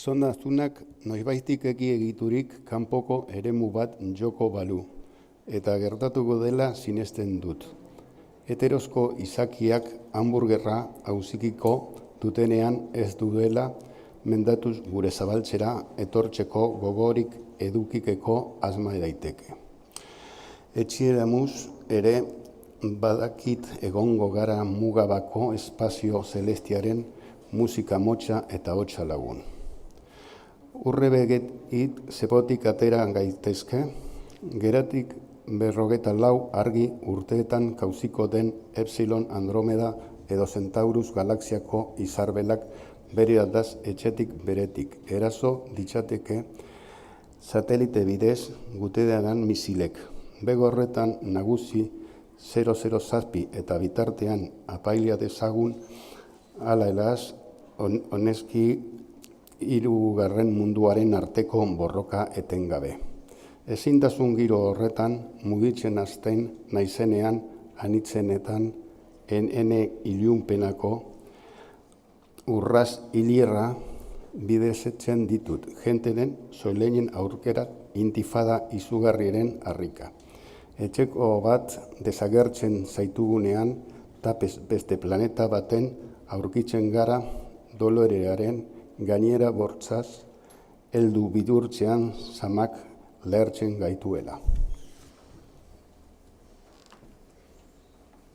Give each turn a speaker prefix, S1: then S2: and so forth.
S1: Gizon azunak noizbaitik egiturik kanpoko eremu bat joko balu, eta gertatuko dela sinesten dut. Heterosko izakiak hamburgerra auzikiko dutenean ez duela mendatuz gure zabaltzera etortzeko gogorik edukikeko asma daiteke. Etxieramuz ere badakit egongo gara mugabako espazio zelestiaren musika motxa eta hotsa lagun. Urre begetit zepotik atera gaitezke, geratik 54 argi urteetan kauziko den Epsilon Andromeda edo Centaurus galaxiako izarbelak bere aldaz etxetik beretik. Eraso ditzateke satelite bidez gutedanan misilek. Bego horretan nagusi 007 eta bitartean apailia dezagun ala helaz honeski hirugarren munduaren arteko borroka etengabe. Ezintasun giro horretan mugitzen hasten naizenean anitzenetan ene ilunpenako urraz hilierra bidezetzen ditut. Jentenen soileinen aurkera intifada izugarriaren harrika. Etxeko bat desagertzen zaitugunean tapez beste planeta baten aurkitzen gara dolorearen gainera bortzaz heldu bidurtzean zamak lehertzen gaituela.